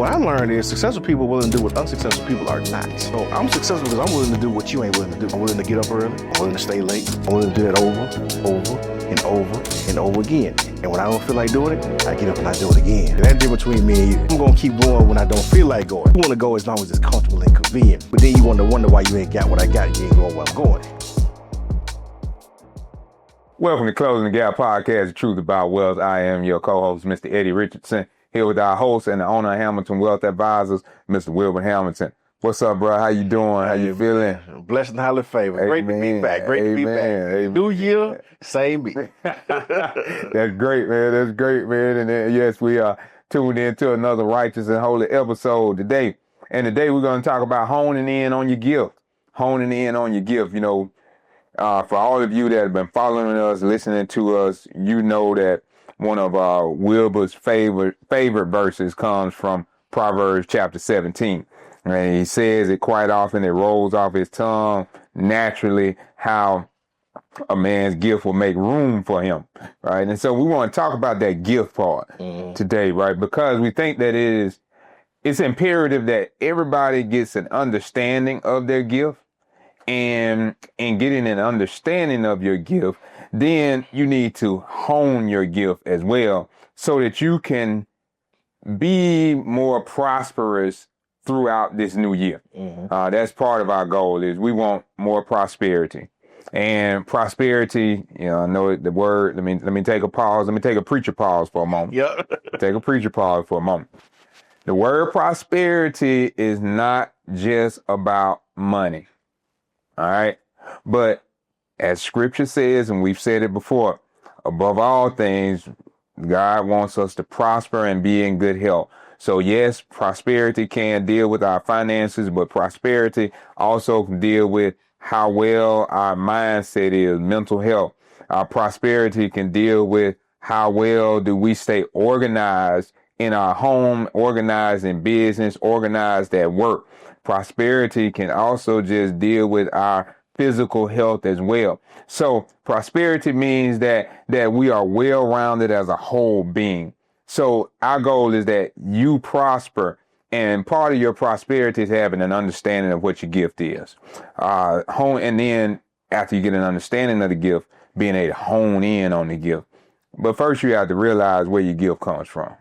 What I learned is successful people are willing to do what unsuccessful people are not. So I'm successful because I'm willing to do what you ain't willing to do. I'm willing to get up early. I'm willing to stay late. I'm willing to do that over again. And when I don't feel like doing it, I get up and I do it again. And that difference between me and you. I'm gonna keep going when I don't feel like going. You wanna go as long as it's comfortable and convenient. But then you wonder why you ain't got what I got. You ain't going where I'm going. Welcome to Closing the Gap Podcast, The Truth About Wealth. I am your co-host, Mr. Eddie Richardson, here with our host and the owner of Hamilton Wealth Advisors, Mr. Wilbur Hamilton. What's up, bro? How you doing? How you feeling? Blessed and highly favored. Great to be back. Great to be back. Amen. New year, same me. That's great, man. That's great, man. And yes, we are tuned into another righteous and holy episode today. And today we're going to talk about honing in on your gift. Honing in on your gift. You know, for all of you that have been following us, listening to us, you know that one of Wilbur's favorite verses comes from Proverbs chapter 17. And he says it quite often. It rolls off his tongue naturally how a man's gift will make room for him, right? And so we want to talk about that gift part today, right? Because we think that it's imperative that everybody gets an understanding of their gift. And in getting an understanding of your gift, then you need to hone your gift as well so that you can be more prosperous throughout this new year. That's part of our goal is we want more prosperity. And prosperity, you know, I know the word, let me take a pause. Let me take a preacher pause for a moment. Yeah. Take a preacher pause for a moment. The word prosperity is not just about money. All right. But as scripture says, and we've said it before, above all things, God wants us to prosper and be in good health. So yes, prosperity can deal with our finances, but prosperity also can deal with how well our mindset is, mental health. Our prosperity can deal with how well do we stay organized in our home, organized in business, organized at work. Prosperity can also just deal with our physical health as well. So prosperity means that we are well-rounded as a whole being. So our goal is that you prosper, and part of your prosperity is having an understanding of what your gift is. And then after you get an understanding of the gift, being able to hone in on the gift. But first you have to realize where your gift comes from.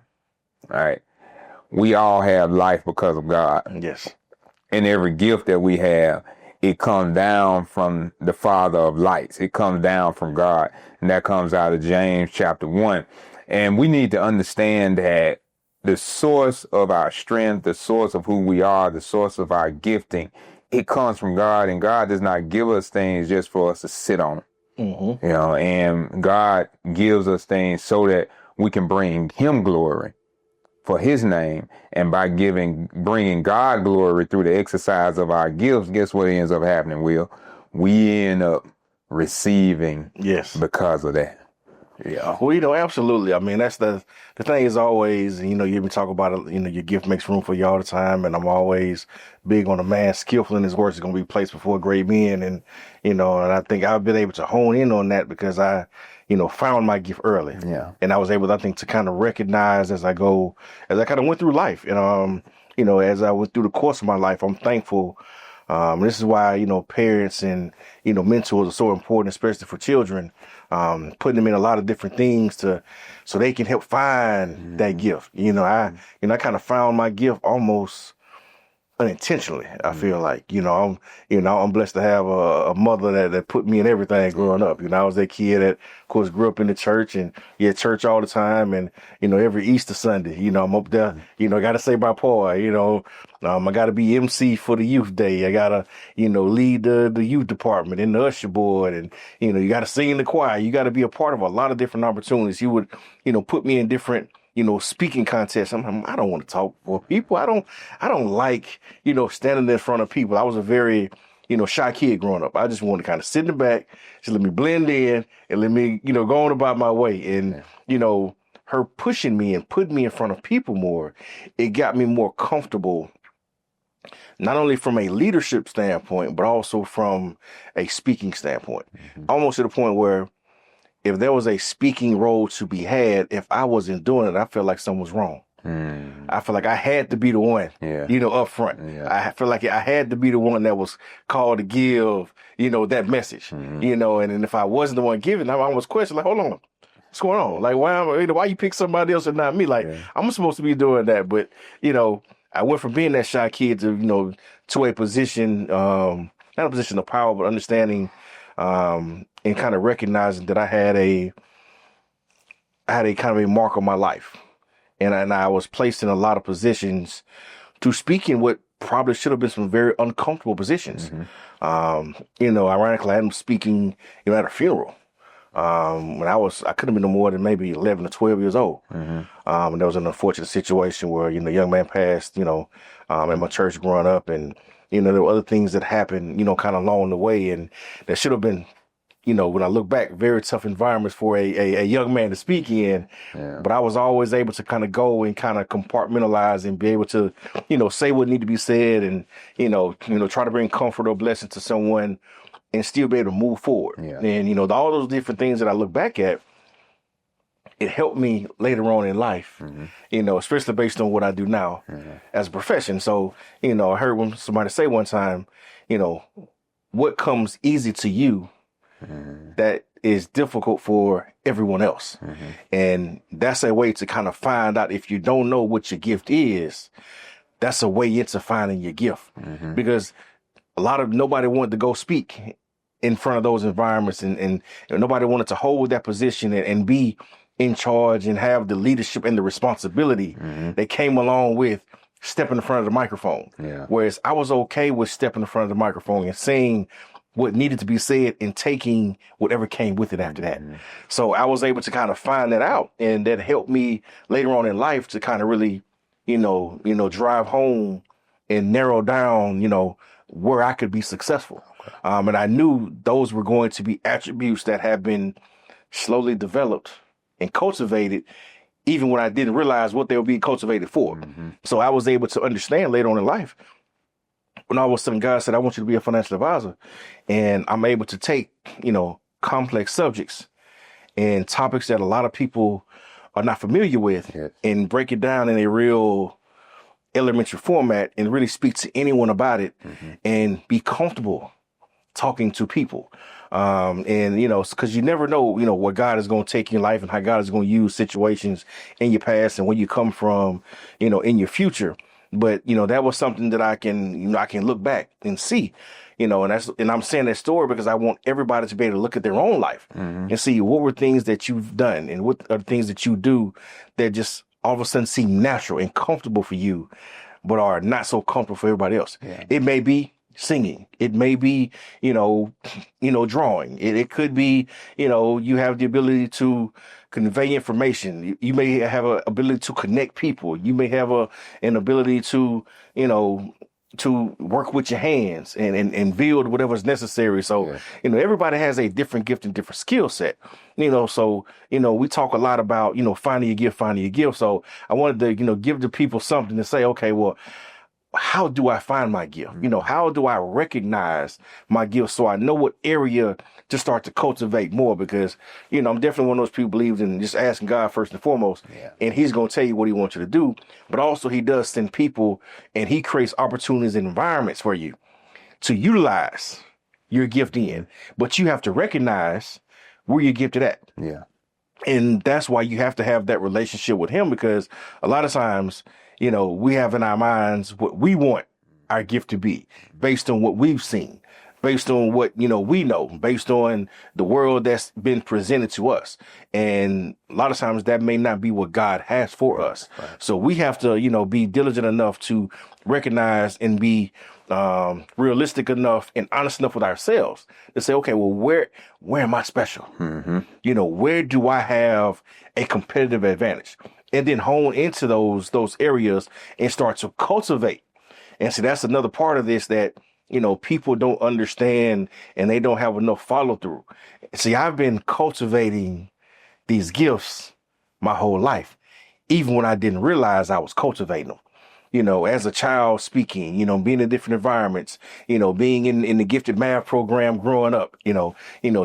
All right. We all have life because of God. Yes. And every gift that we have, it comes down from the Father of lights. It comes down from God. And that comes out of James chapter 1. And we need to understand that the source of our strength, the source of who we are, the source of our gifting, it comes from God. And God does not give us things just for us to sit on. You know, and God gives us things so that we can bring him glory for his name. And by bringing God glory through the exercise of our gifts, guess what ends up happening, Will? We end up receiving because of that. Yeah, well, you know, absolutely. I mean, that's the thing is always, you know, you even talk about it, you know, your gift makes room for you all the time. And I'm always big on a man skillful in his work is going to be placed before great men. And, you know, and I think I've been able to hone in on that because I, you know, found my gift early. Yeah. And I was able, I think, to kind of recognize as I kind of went through life. And, you know, as I went through the course of my life, I'm thankful. This is why, you know, parents and, you know, mentors are so important, especially for children, putting them in a lot of different things so they can help find that gift. You know, I kind of found my gift almost unintentionally. I feel like, I'm blessed to have a mother that put me in everything growing up. You know, I was that kid that, of course, grew up in the church and at church all the time. And, you know, every Easter Sunday, you know, I'm up there, you know, got to say my part, you know, I got to be MC for the youth day. I got to, you know, lead the youth department and the usher board. And, you know, you got to sing in the choir. You got to be a part of a lot of different opportunities. You would, you know, put me in different, you know, speaking contests. I don't want to talk for people. I don't like, you know, standing in front of people. I was a very, you know, shy kid growing up. I just wanted to kind of sit in the back, just let me blend in and let me, you know, go on about my way. And, you know, her pushing me and putting me in front of people more, it got me more comfortable, not only from a leadership standpoint, but also from a speaking standpoint. Almost to the point where if there was a speaking role to be had, if I wasn't doing it, I felt like something was wrong. I feel like I had to be the one, Yeah. up front. Yeah. I feel like I had to be the one that was called to give, that message, and if I wasn't the one giving, I almost question, like, hold on, what's going on? Like, why you pick somebody else and not me? Like, I'm supposed to be doing that. But, I went from being that shy kid to a position, not a position of power, but understanding, and kind of recognizing that I had a kind of a mark on my life. And I was placed in a lot of positions to speak in what probably should have been some very uncomfortable positions. Ironically, I am speaking, at a funeral. When I could have been no more than maybe 11 or 12 years old. And there was an unfortunate situation where, a young man passed, in my church growing up. And, there were other things that happened, kind of along the way. And that should have been, when I look back, very tough environments for a young man to speak in. Yeah. But I was always able to kind of go and kind of compartmentalize and be able to, say what needed to be said and, try to bring comfort or blessing to someone and still be able to move forward. Yeah. And, all those different things that I look back at, it helped me later on in life, especially based on what I do now as a profession. So, I heard somebody say one time, what comes easy to you, that is difficult for everyone else. And that's a way to kind of find out if you don't know what your gift is, that's a way into finding your gift. Because nobody wanted to go speak in front of those environments and nobody wanted to hold that position and be in charge and have the leadership and the responsibility that came along with stepping in front of the microphone. Yeah. Whereas I was okay with stepping in front of the microphone and saying what needed to be said and taking whatever came with it after that. So I was able to kind of find that out, and that helped me later on in life to kind of really, drive home and narrow down, where I could be successful. And I knew those were going to be attributes that have been slowly developed and cultivated, even when I didn't realize what they were being cultivated for. So I was able to understand later on in life, when all of a sudden God said, I want you to be a financial advisor, and I'm able to take, complex subjects and topics that a lot of people are not familiar with and break it down in a real elementary format and really speak to anyone about it and be comfortable talking to people. Because you never know, where God is going to take your life and how God is going to use situations in your past and where you come from, in your future. But, that was something that I can look back and see, and I'm saying that story because I want everybody to be able to look at their own life and see what were things that you've done and what are things that you do that just all of a sudden seem natural and comfortable for you, but are not so comfortable for everybody else. Yeah. It may be singing. It may be, drawing. It could be, you have the ability to convey information. You may have an ability to connect people. You may have an ability to, to work with your hands and build whatever's necessary. So, everybody has a different gift and different skill set, so, we talk a lot about, finding your gift. So I wanted to, give the people something to say, okay, well, how do I find my gift? How do I recognize my gift so I know what area to start to cultivate more? Because, I'm definitely one of those people who believes in just asking God first and foremost, and he's going to tell you what he wants you to do. But also he does send people and he creates opportunities and environments for you to utilize your gift in. But you have to recognize where you're gifted at. Yeah. And that's why you have to have that relationship with him, because a lot of times, we have in our minds what we want our gift to be based on what we've seen, based on what, we know, based on the world that's been presented to us. And a lot of times that may not be what God has for us. Right. So we have to, be diligent enough to recognize and be realistic enough and honest enough with ourselves to say, okay, well, where am I special? Where do I have a competitive advantage? And then hone into those areas and start to cultivate. And see, that's another part of this that, people don't understand and they don't have enough follow through. See, I've been cultivating these gifts my whole life, even when I didn't realize I was cultivating them. as a child speaking, being in different environments, being in the gifted math program growing up,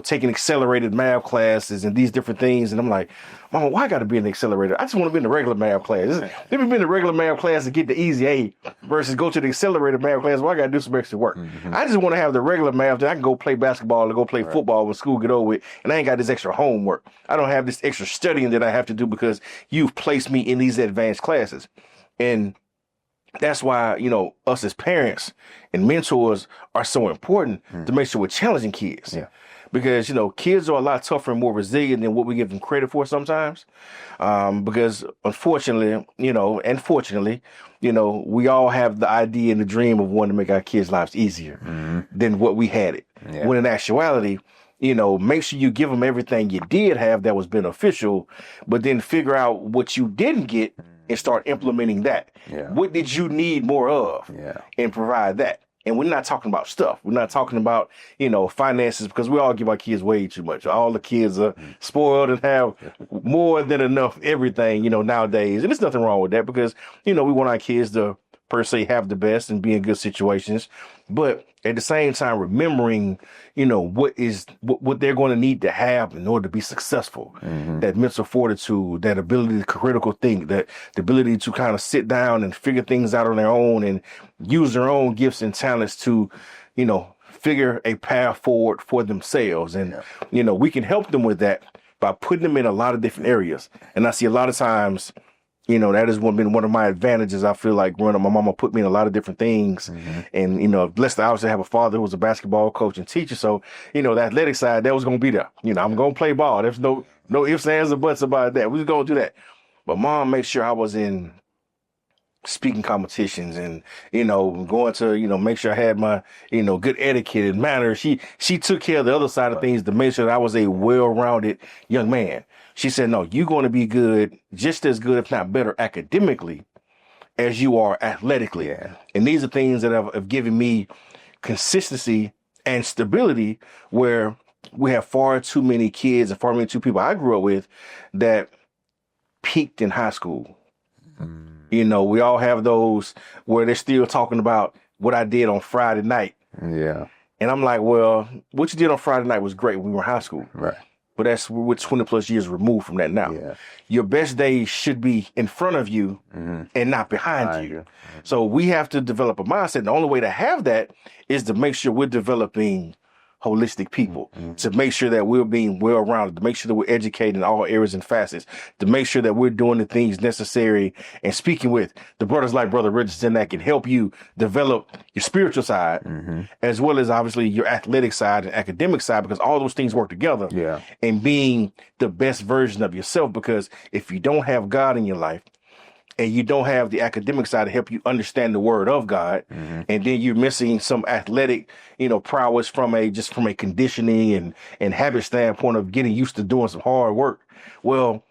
taking accelerated math classes and these different things. And I'm like, Mama, why I got to be in the accelerator? I just want to be in the regular math class. Let me be in the regular math class to get the easy A versus go to the accelerated math class where I got to do some extra work. I just want to have the regular math that I can go play basketball or go play football when school get over with, and I ain't got this extra homework. I don't have this extra studying that I have to do because you've placed me in these advanced classes. And that's why, us as parents and mentors are so important to make sure we're challenging kids. Yeah. Because, kids are a lot tougher and more resilient than what we give them credit for sometimes. Because unfortunately, and fortunately, we all have the idea and the dream of wanting to make our kids' lives easier than what we had it. Yeah. When in actuality, make sure you give them everything you did have that was beneficial, but then figure out what you didn't get and start implementing that. Yeah. What did you need more of? Yeah. And provide that. And we're not talking about stuff. We're not talking about, finances, because we all give our kids way too much. All the kids are spoiled and have more than enough everything, nowadays. And there's nothing wrong with that because, we want our kids to per se have the best and be in good situations. But at the same time, remembering, what they're going to need to have in order to be successful. That mental fortitude, that ability to critical think, that the ability to kind of sit down and figure things out on their own and use their own gifts and talents to, figure a path forward for themselves. And, we can help them with that by putting them in a lot of different areas. And I see a lot of times, that has been one of my advantages. I feel like growing up, my mama put me in a lot of different things. And, blessed to obviously have a father who was a basketball coach and teacher. So, the athletic side, that was going to be there. I'm going to play ball. There's no ifs, ands, or buts about that. We was going to do that. But mom made sure I was in speaking competitions and, going to, make sure I had my, good etiquette and manners. She took care of the other side of things to make sure that I was a well-rounded young man. She said, no, you're going to be good, just as good, if not better, academically as you are athletically. Yeah. And these are things that have given me consistency and stability where we have far too many kids and far too people I grew up with that peaked in high school. We all have those where they're still talking about what I did on Friday night. Yeah. And I'm like, well, what you did on Friday night was great when we were in high school. Right. But we're 20 plus years removed from that now. Yeah. Your best days should be in front of you and not behind you. So we have to develop a mindset. The only way to have that is to make sure we're developing holistic people, to make sure that we're being well-rounded, to make sure that we're educated in all areas and facets, to make sure that we're doing the things necessary and speaking with the brothers like Brother Richardson that can help you develop your spiritual side, as well as obviously your athletic side and academic side, because all those things work together. Yeah. And being the best version of yourself, because if you don't have God in your life, and you don't have the academic side to help you understand the word of God, and then you're missing some athletic, prowess from a conditioning and habit standpoint of getting used to doing some hard work. Well,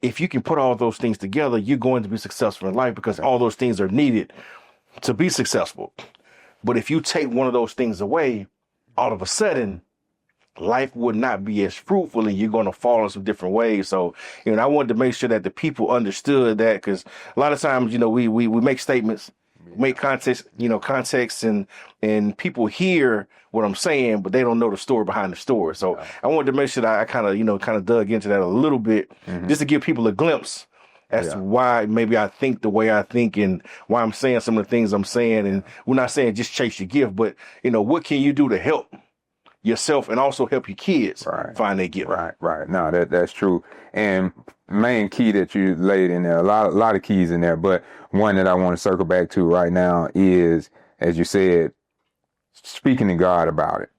if you can put all those things together, you're going to be successful in life because all those things are needed to be successful. But if you take one of those things away, all of a sudden, life would not be as fruitful and you're going to fall in some different ways. So, I wanted to make sure that the people understood that, because a lot of times, we make statements, make context and people hear what I'm saying, but they don't know the story behind the story. So I wanted to make sure that I kind of dug into that a little bit just to give people a glimpse as to why maybe I think the way I think and why I'm saying some of the things I'm saying. And we're not saying just chase your gift, but, what can you do to help yourself and also help your kids find their gift? Right. No, that's true. And main key that you laid in there, a lot of keys in there, but one that I want to circle back to right now is, as you said, speaking to God about it.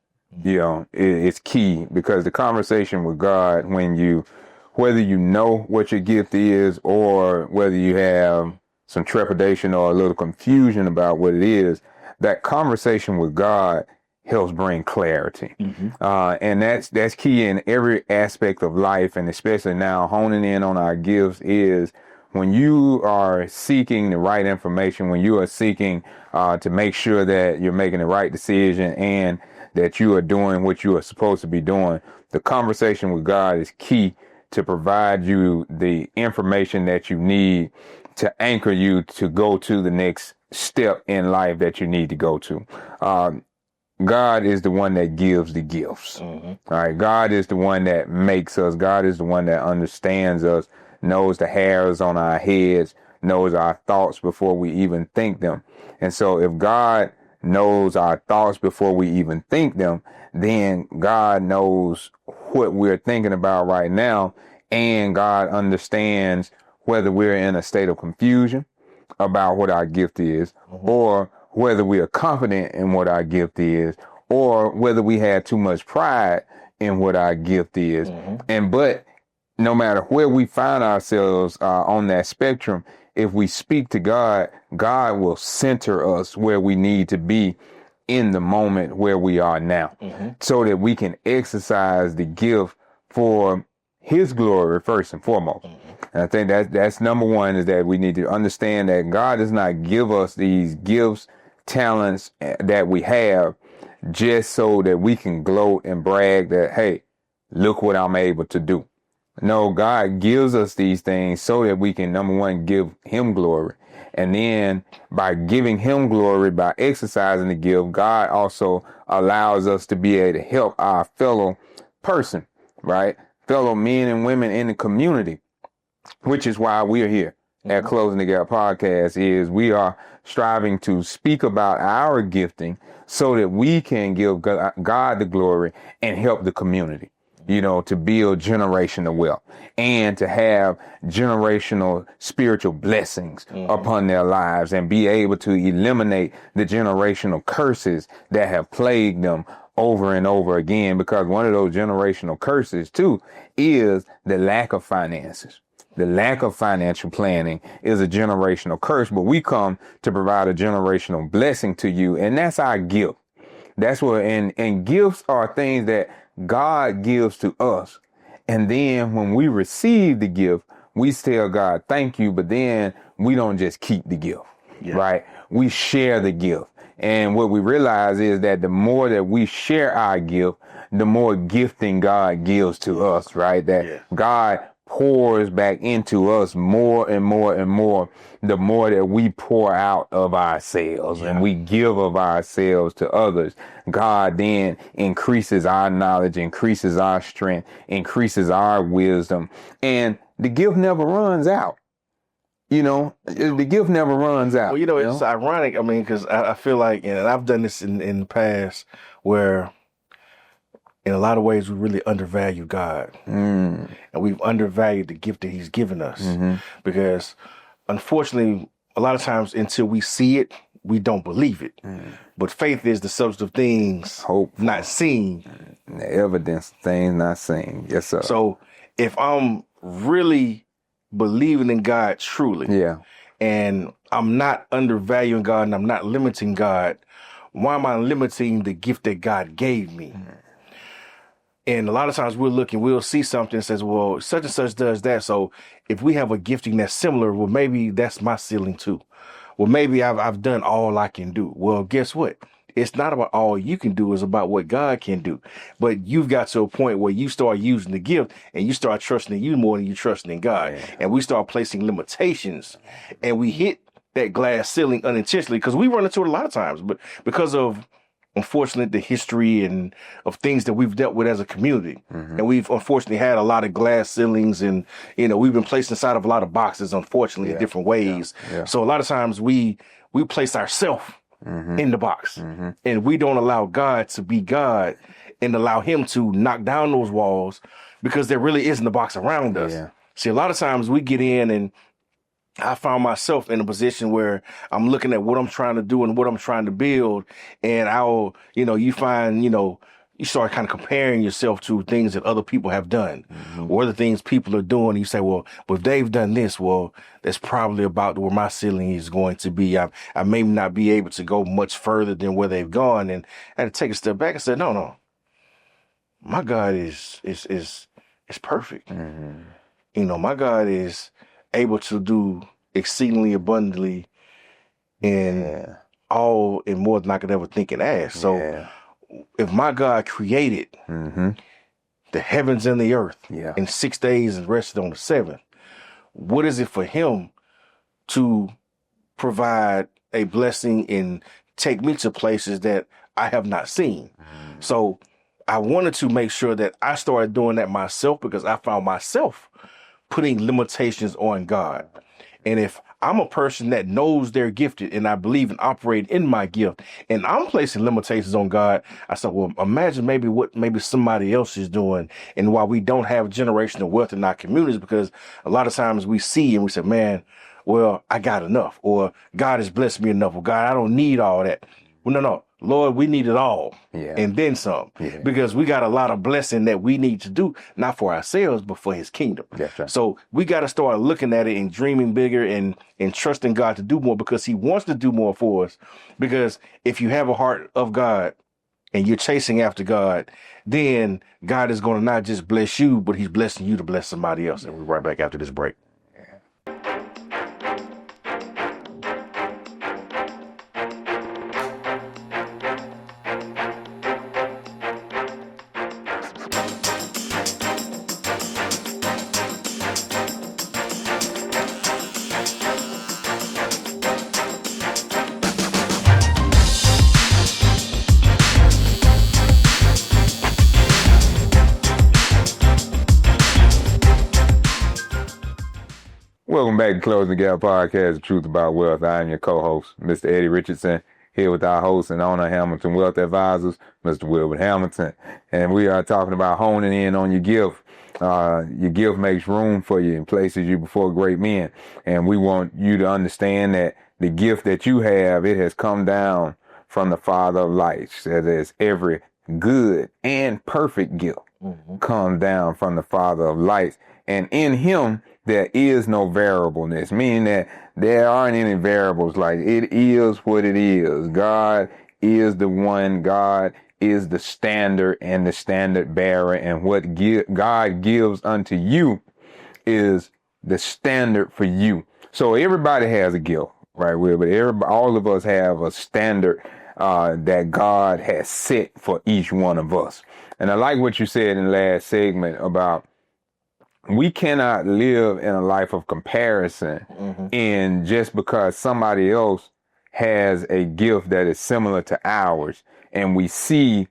It's key, because the conversation with God, whether you know what your gift is or whether you have some trepidation or a little confusion about what it is, that conversation with God helps bring clarity. And that's key in every aspect of life, and especially now honing in on our gifts is when you are seeking the right information, when you are seeking to make sure that you're making the right decision and that you are doing what you are supposed to be doing, the conversation with God is key to provide you the information that you need to anchor you to go to the next step in life that you need to go to. God is the one that gives the gifts. All right. God is the one that makes us. God is the one that understands us, knows the hairs on our heads, knows our thoughts before we even think them. And so if God knows our thoughts before we even think them, then God knows what we're thinking about right now. And God understands whether we're in a state of confusion about what our gift is, or whether we are confident in what our gift is, or whether we have too much pride in what our gift is. But no matter where we find ourselves on that spectrum, if we speak to God, God will center us where we need to be in the moment where we are now, so that we can exercise the gift for his glory first and foremost. And I think that's number one, is that we need to understand that God does not give us these gifts, talents that we have just so that we can gloat and brag that, hey, look what I'm able to do. No, God gives us these things so that we can, number one, give him glory. And then by giving him glory, by exercising the gift, God also allows us to be able to help our fellow person, right? Fellow men and women in the community, which is why we're here at Closing the Gap Podcast. Is we are striving to speak about our gifting so that we can give God the glory and help the community, to build generational wealth and to have generational spiritual blessings upon their lives, and be able to eliminate the generational curses that have plagued them over and over again. Because one of those generational curses too is the lack of finances. The lack of financial planning is a generational curse, but we come to provide a generational blessing to you. And that's our gift. That's what, and gifts are things that God gives to us. And then when we receive the gift, we tell God, thank you. But then we don't just keep the gift, right? We share the gift. And what we realize is that the more that we share our gift, the more gifting God gives to us, right? That God pours back into us more and more and more, the more that we pour out of ourselves and we give of ourselves to others. God then increases our knowledge, increases our strength, increases our wisdom, and the gift never runs out. The gift never runs out. Well, it's ironic. I mean, because I feel like, and I've done this in the past, where in a lot of ways we really undervalue God, and we've undervalued the gift that he's given us, because unfortunately, a lot of times until we see it, we don't believe it. But faith is the substance of things hope not seen, the evidence of things not seen. Yes, sir. So if I'm really believing in God truly, and I'm not undervaluing God and I'm not limiting God, why am I limiting the gift that God gave me? And a lot of times we'll see something that says, well, such and such does that. So if we have a gifting that's similar, well, maybe that's my ceiling too. Well, maybe I've done all I can do. Well, guess what? It's not about all you can do. It's about what God can do. But you've got to a point where you start using the gift and you start trusting in you more than you trusting in God. And we start placing limitations, and we hit that glass ceiling unintentionally, because we run into it a lot of times, but because of, unfortunately, the history and of things that we've dealt with as a community. And we've unfortunately had a lot of glass ceilings, and, we've been placed inside of a lot of boxes, unfortunately, in different ways. So a lot of times we place ourselves in the box, and we don't allow God to be God and allow him to knock down those walls, because there really isn't a box around us. See, a lot of times we get in, and I found myself in a position where I'm looking at what I'm trying to do and what I'm trying to build. And you start kind of comparing yourself to things that other people have done, or the things people are doing. You say, well, if they've done this, well, that's probably about where my ceiling is going to be. I may not be able to go much further than where they've gone. And I had to take a step back and say, no, my God is perfect. My God is able to do exceedingly abundantly in all and more than I could ever think and ask. So if my God created the heavens and the earth in 6 days and rested on the seventh, what is it for him to provide a blessing and take me to places that I have not seen. So I wanted to make sure that I started doing that myself, because I found myself putting limitations on God. And if I'm a person that knows they're gifted and I believe and operate in my gift, and I'm placing limitations on God, I said, well, imagine maybe somebody else is doing, and why we don't have generational wealth in our communities, because a lot of times we see and we say, man, well, I got enough, or God has blessed me enough, or God, I don't need all that. Well, no, Lord, we need it all. Yeah. And then some, because we got a lot of blessing that we need to do, not for ourselves, but for his kingdom. That's right. So we got to start looking at it and dreaming bigger and trusting God to do more, because he wants to do more for us. Because if you have a heart of God and you're chasing after God, then God is going to not just bless you, but he's blessing you to bless somebody else. And we're right back after this break. Welcome back to Closing the Gap Podcast, The Truth About Wealth. I am your co-host, Mr. Eddie Richardson, here with our host and owner, Hamilton Wealth Advisors, Mr. Wilbert Hamilton. And we are talking about honing in on your gift. Your gift makes room for you and places you before great men. And we want you to understand that the gift that you have, it has come down from the Father of lights. As every good and perfect gift come down from the Father of lights. And in him, there is no variableness, meaning that there aren't any variables. Like, it is what it is. God is the one. God is the standard and the standard bearer. And what God gives unto you is the standard for you. So everybody has a gift, right, Will? But all of us have a standard that God has set for each one of us. And I like what you said in the last segment about we cannot live in a life of comparison and just because somebody else has a gift that is similar to ours and we see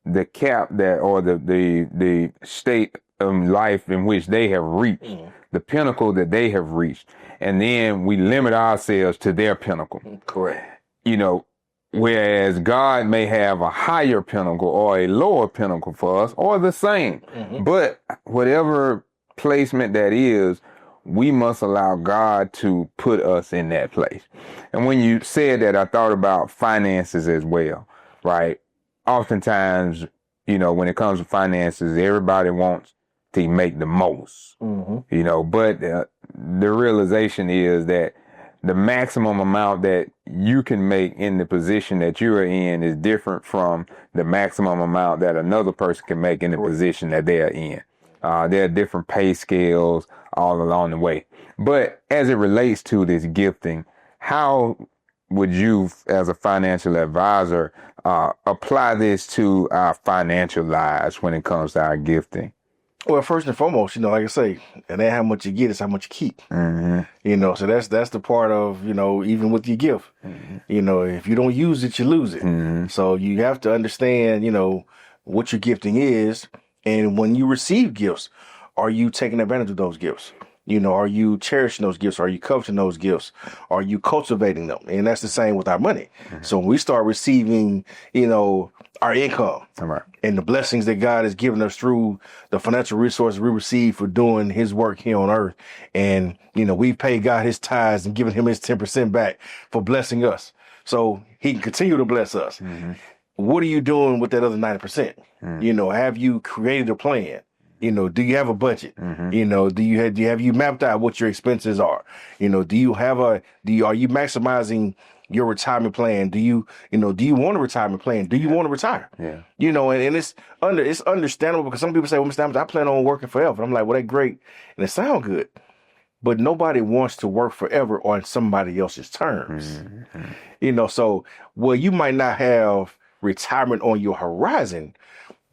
the cap that or the state of life in which they have reached, the pinnacle that they have reached, and then we limit ourselves to their pinnacle. Correct. You know, whereas God may have a higher pinnacle or a lower pinnacle for us or the same. But whatever placement that is, we must allow God to put us in that place. And when you said that, I thought about finances as well, right? Oftentimes, you know, when it comes to finances, everybody wants to make the most, you know, but the realization is that the maximum amount that you can make in the position that you are in is different from the maximum amount that another person can make in the position that they are in. There are different pay scales all along the way. But as it relates to this gifting, how would you, as a financial advisor, apply this to our financial lives when it comes to our gifting? Well, first and foremost, you know, like I say, it ain't how much you get, it's how much you keep. You know, so that's the part of, you know, even with your gift, you know, if you don't use it, you lose it. So you have to understand, you know, what your gifting is. And when you receive gifts, are you taking advantage of those gifts? You know, are you cherishing those gifts? Are you coveting those gifts? Are you cultivating them? And that's the same with our money. So when we start receiving, you know, our income and the blessings that God has given us through the financial resources we receive for doing his work here on earth. And, you know, we pay God his tithes and giving him his 10% back for blessing us. So he can continue to bless us. What are you doing with that other 90%? You know, have you created a plan? You know, do you have a budget? You know, have you mapped out what your expenses are? You know, are you maximizing your retirement plan? Do you want a retirement plan? Do you want to retire? Yeah. You know, and it's understandable because some people say, well, Mr. Adams, I plan on working forever. And I'm like, well, that's great. And it sounds good. But nobody wants to work forever on somebody else's terms. You know, so, well, you might not have retirement on your horizon,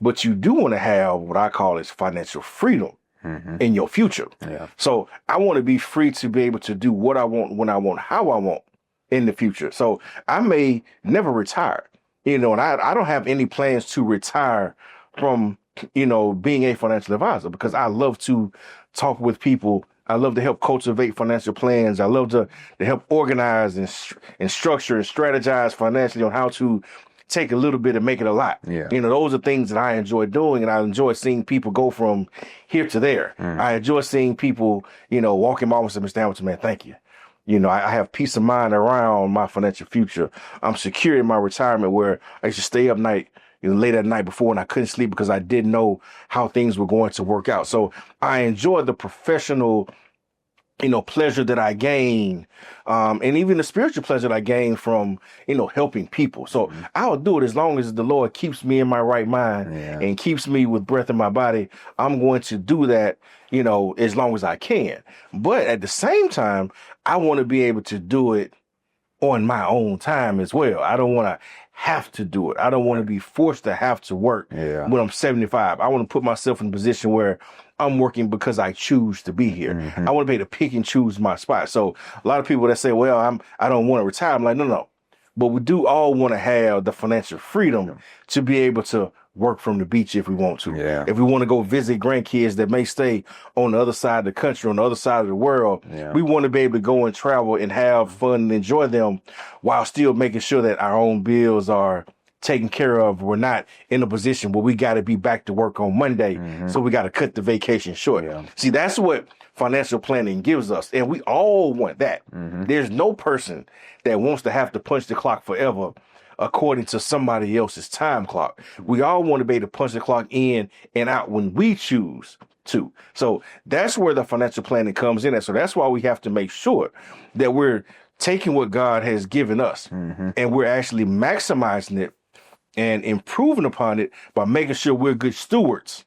but you do want to have what I call is financial freedom. in your future. Yeah. So I want to be free to be able to do what I want, when I want, how I want in the future. So I may never retire, and I don't have any plans to retire from, being a financial advisor, because I love to talk with people. I love to help cultivate financial plans. I love to help organize and structure and strategize financially on how to take a little bit and make it a lot. Yeah. Those are things that I enjoy doing, and I enjoy seeing people go from here to there. I enjoy seeing people, walk in my office and Mr. Hamilton, man, thank you. I have peace of mind around my financial future. I'm secure in my retirement, where I used to stay up late at night before, and I couldn't sleep because I didn't know how things were going to work out. So I enjoy the professional pleasure that I gain, and even the spiritual pleasure that I gain from, helping people. So I'll do it as long as the Lord keeps me in my right mind and keeps me with breath in my body. I'm going to do that, as long as I can. But at the same time, I want to be able to do it on my own time as well. I don't want to have to do it. I don't want to be forced to have to work when I'm 75. I want to put myself in a position where I'm working because I choose to be here. I want to be able to pick and choose my spot. So a lot of people that say, well, I don't want to retire. I'm like, no. But we do all want to have the financial freedom to be able to work from the beach if we want to. Yeah. If we want to go visit grandkids that may stay on the other side of the country, on the other side of the world, we want to be able to go and travel and have fun and enjoy them while still making sure that our own bills are taken care of. We're not in a position where we got to be back to work on Monday, so we got to cut the vacation short. See, that's what financial planning gives us, and we all want that. There's no person that wants to have to punch the clock forever according to somebody else's time clock. We all want to be able to punch the clock in and out when we choose to. So that's where the financial planning comes in. And so that's why we have to make sure that we're taking what God has given us and we're actually maximizing it and improving upon it by making sure we're good stewards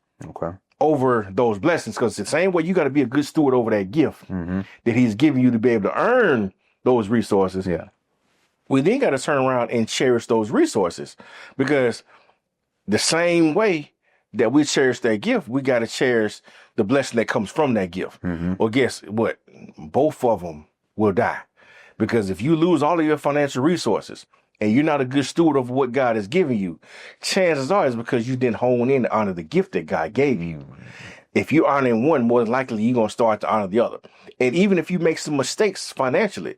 over those blessings. Because the same way you got to be a good steward over that gift that he's giving you to be able to earn those resources. We then got to turn around and cherish those resources, because the same way that we cherish that gift, we got to cherish the blessing that comes from that gift. Well, guess what? Both of them will die, because if you lose all of your financial resources and you're not a good steward of what God has given you, chances are it's because you didn't hone in to honor the gift that God gave you. If you're honoring one, more than likely you're going to start to honor the other. And even if you make some mistakes financially,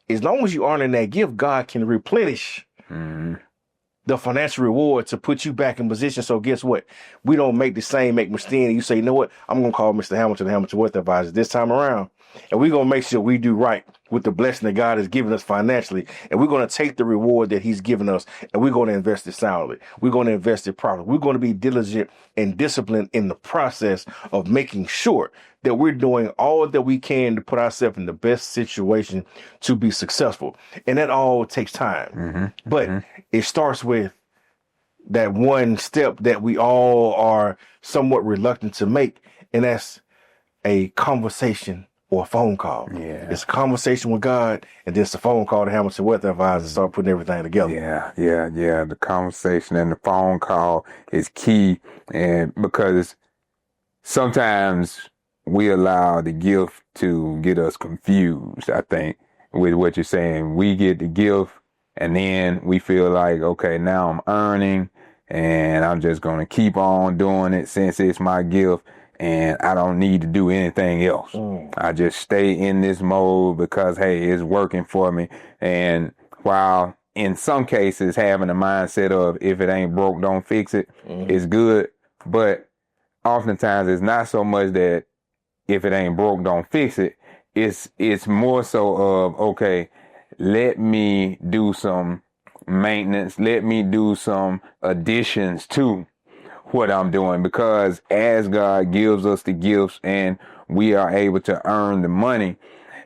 as long as you honor that gift, God can replenish the financial reward to put you back in position. So guess what? We don't make the same mistake. And you say, you know what? I'm going to call Mr. Hamilton, the Hamilton Wealth Advisor this time around. And we're going to make sure we do right with the blessing that God has given us financially. And we're going to take the reward that he's given us and we're going to invest it soundly. We're going to invest it properly. We're going to be diligent and disciplined in the process of making sure that we're doing all that we can to put ourselves in the best situation to be successful. And that all takes time. But it starts with that one step that we all are somewhat reluctant to make. And that's a conversation or a phone call. It's a conversation with God, and then it's a phone call to Hamilton Wealth Advisor to start putting everything together. The conversation and the phone call is key, and because sometimes we allow the gift to get us confused. I think with what you're saying, we get the gift, and then we feel like, okay, now I'm earning, and I'm just going to keep on doing it since it's my gift. And I don't need to do anything else. I just stay in this mode because, hey, it's working for me. And while in some cases having a mindset of if it ain't broke, don't fix it, is good. But oftentimes it's not so much that if it ain't broke, don't fix it. It's more so of, okay, let me do some maintenance. Let me do some additions to what I'm doing, because as God gives us the gifts and we are able to earn the money,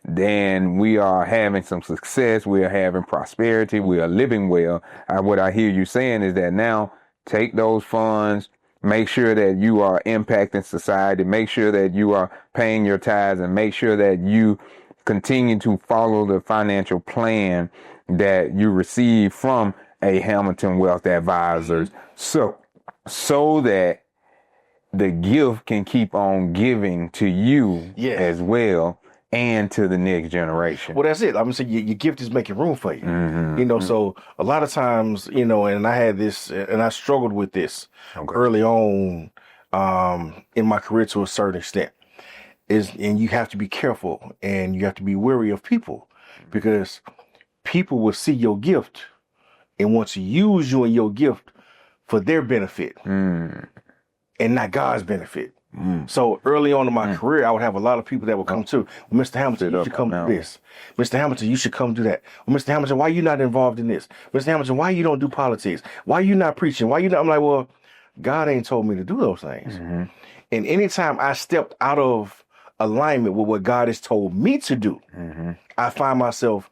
then we are having some success. We are having prosperity. We are living well. What I hear you saying is that now take those funds, make sure that you are impacting society, make sure that you are paying your tithes, and make sure that you continue to follow the financial plan that you receive from a Hamilton Wealth Advisors. So that the gift can keep on giving to you Yeah. as well and to the next generation. Well, that's it. I'm saying your gift is making room for you. Mhm. You know, so a lot of times, you know, and I had this, and I struggled with this early on in my career to a certain extent. And you have to be careful and you have to be wary of people because people will see your gift and want to use you and your gift for their benefit and not God's benefit. So early on in my career, I would have a lot of people that would come to, well, Mr. Hamilton, you should come do this. Mr. Hamilton, you should come do that. Well, Mr. Hamilton, why you not involved in this? Mr. Hamilton, why you don't do politics? Why you not preaching? Why you not? I'm like, well, God ain't told me to do those things. And anytime I stepped out of alignment with what God has told me to do, I find myself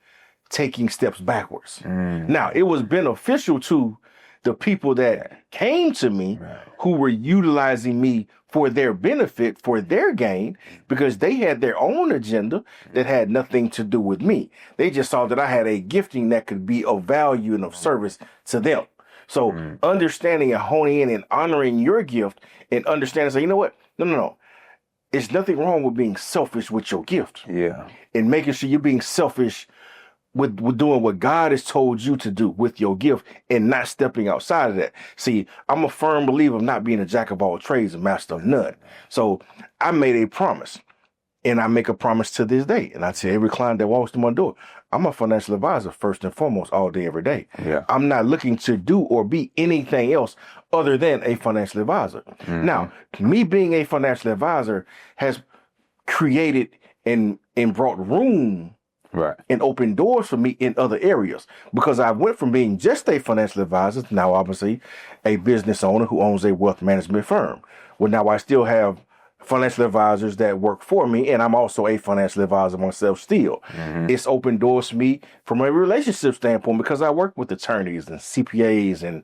taking steps backwards. Now, it was beneficial to the people that came to me who were utilizing me for their benefit, for their gain, because they had their own agenda that had nothing to do with me. They just saw that I had a gifting that could be of value and of service to them. So understanding and honing in and honoring your gift and understanding, say, you know what? No. There's nothing wrong with being selfish with your gift. Yeah. And making sure you're being selfish with doing what God has told you to do with your gift and not stepping outside of that. See, I'm a firm believer of not being a jack of all trades and master of none. So I made a promise, and I make a promise to this day. And I tell every client that walks through my door, I'm a financial advisor first and foremost, all day, every day. Yeah. I'm not looking to do or be anything else other than a financial advisor. Now, me being a financial advisor has created and brought room and open doors for me in other areas, because I went from being just a financial advisor to now obviously a business owner who owns a wealth management firm. Well, now I still have financial advisors that work for me, and I'm also a financial advisor myself still. It's opened doors for me from a relationship standpoint because I work with attorneys and CPAs and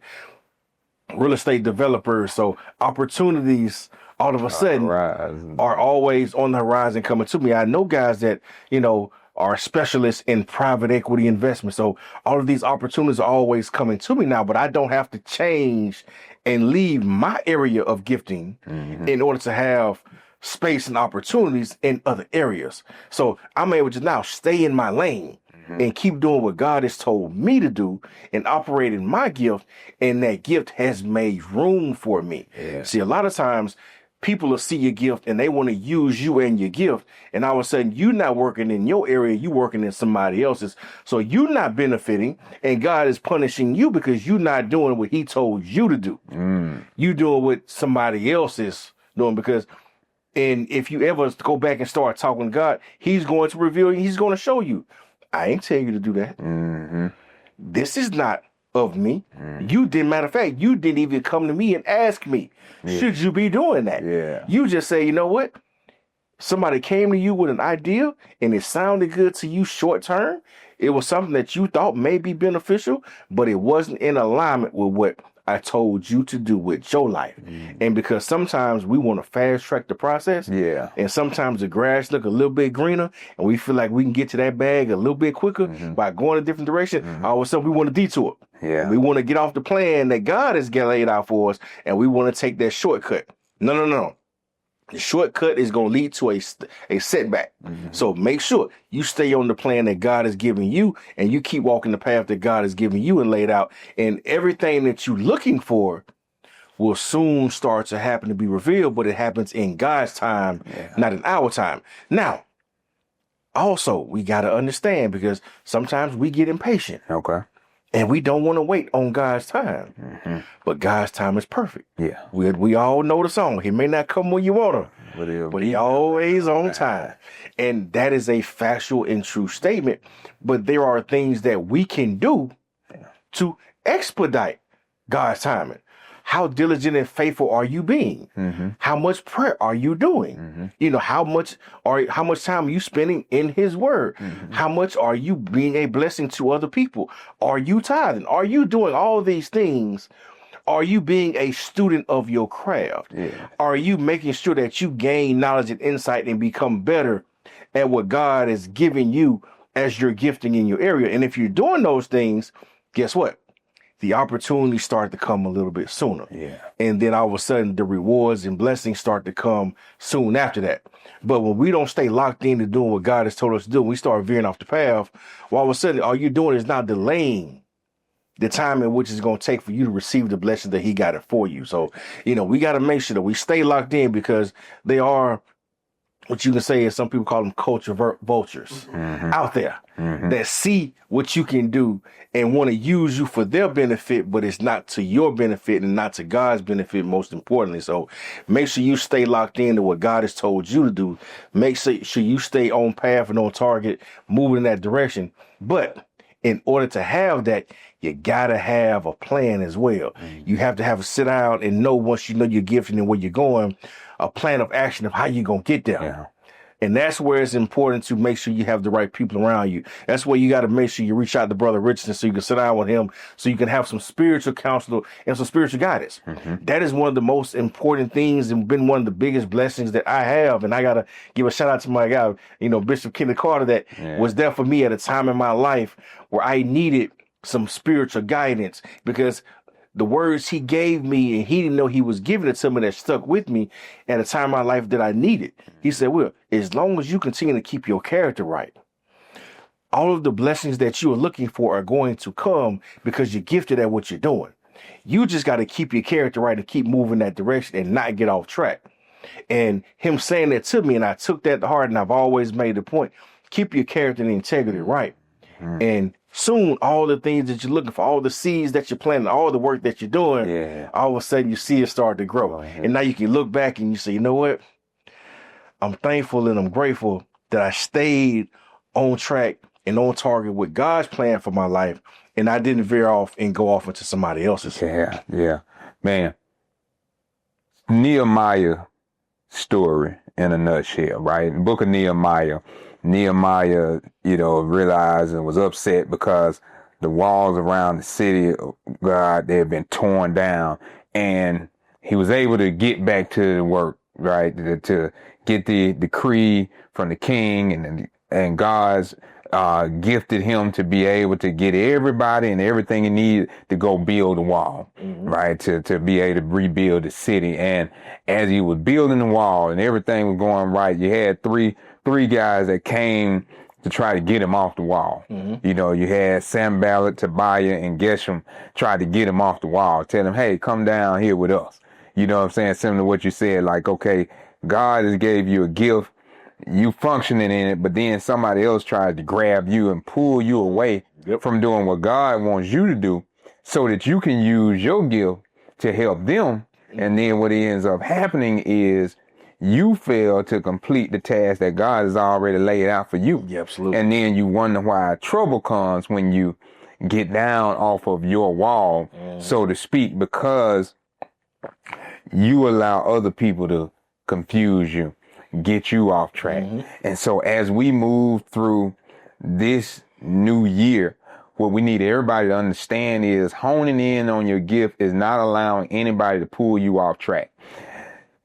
real estate developers. So opportunities all of a sudden are always on the horizon coming to me. I know guys that, you know, are specialists in private equity investment. So all of these opportunities are always coming to me now, but I don't have to change and leave my area of gifting in order to have space and opportunities in other areas. So I'm able to now stay in my lane and keep doing what God has told me to do and operate in my gift. And that gift has made room for me. See, a lot of times people will see your gift and they want to use you and your gift. And all of a sudden, you're not working in your area, you're working in somebody else's. So you're not benefiting, and God is punishing you because you're not doing what he told you to do. You doing what somebody else is doing, because, and if you ever go back and start talking to God, he's going to reveal you, he's going to show you, I ain't tell you to do that. This is not of me. You didn't, matter of fact, you didn't even come to me and ask me, should you be doing that? You just say, you know what? Somebody came to you with an idea and it sounded good to you short term. It was something that you thought may be beneficial, but it wasn't in alignment with what I told you to do with your life. And because sometimes we want to fast track the process. And sometimes the grass look a little bit greener and we feel like we can get to that bag a little bit quicker by going a different direction. All of a sudden we want to detour. We want to get off the plan that God has laid out for us, and we want to take that shortcut. No. The shortcut is going to lead to a setback. So make sure you stay on the plan that God has given you, and you keep walking the path that God has given you and laid out. And everything that you're looking for will soon start to happen to be revealed, but it happens in God's time, not in our time. Now, also, we got to understand, because sometimes we get impatient. And we don't want to wait on God's time. But God's time is perfect. We all know the song. He may not come when you want him, but he always on time. And that is a factual and true statement. But there are things that we can do to expedite God's timing. How diligent and faithful are you being? How much prayer are you doing? You know, how much time are you spending in his word? How much are you being a blessing to other people? Are you tithing? Are you doing all these things? Are you being a student of your craft? Are you making sure that you gain knowledge and insight and become better at what God has given you as your gifting in your area? And if you're doing those things, guess what? the opportunities start to come a little bit sooner. Yeah. And then all of a sudden the rewards and blessings start to come soon after that. But when we don't stay locked into doing what God has told us to do, we start veering off the path, well, all of a sudden all you're doing is not delaying the time in which it's going to take for you to receive the blessing that he got it for you. So, we got to make sure that we stay locked in, because they are, what you can say is, some people call them culture vultures out there that see what you can do and want to use you for their benefit, but it's not to your benefit and not to God's benefit, most importantly. So make sure you stay locked into what God has told you to do. Make sure you stay on path and on target, moving in that direction. But in order to have that, you got to have a plan as well. You have to have a sit down and know, once you know your gifting and where you're going, a plan of action of how you're going to get there. Yeah. And that's where it's important to make sure you have the right people around you. That's where you got to make sure you reach out to Brother Richardson so you can sit down with him, so you can have some spiritual counsel and some spiritual guidance. That is one of the most important things and been one of the biggest blessings that I have. And I got to give a shout out to my guy, Bishop Kenneth Carter, that was there for me at a time in my life where I needed some spiritual guidance, because the words he gave me, and he didn't know he was giving it to me, that stuck with me at a time in my life that I needed. He said, well, as long as you continue to keep your character right, all of the blessings that you are looking for are going to come, because you're gifted at what you're doing. You just got to keep your character right and keep moving that direction and not get off track. And him saying that to me, and I took that to heart, and I've always made the point, keep your character and integrity right. And soon, all the things that you're looking for, all the seeds that you're planting, all the work that you're doing, all of a sudden you see it start to grow. And now you can look back and you say, you know what? I'm thankful and I'm grateful that I stayed on track and on target with God's plan for my life, and I didn't veer off and go off into somebody else's. Yeah. Man, Nehemiah story in a nutshell, right? In the book of Nehemiah, realized and was upset because the walls around the city of God, they had been torn down, and he was able to get back to the work, right? To get the decree from the king, and God's gifted him to be able to get everybody and everything he needed to go build the wall, right? To be able to rebuild the city. And as he was building the wall and everything was going right, you had three guys that came to try to get him off the wall. You had Sanballat, Tobiah, and Geshem tried to get him off the wall, tell him, hey, come down here with us. You know what I'm saying? Similar to what you said, like, okay, God has gave you a gift, you functioning in it, but then somebody else tried to grab you and pull you away from doing what God wants you to do, so that you can use your gift to help them. And then what ends up happening is you fail to complete the task that God has already laid out for you. Yeah, absolutely. And then you wonder why trouble comes when you get down off of your wall, so to speak, because you allow other people to confuse you, get you off track. And so as we move through this new year, what we need everybody to understand is honing in on your gift is not allowing anybody to pull you off track.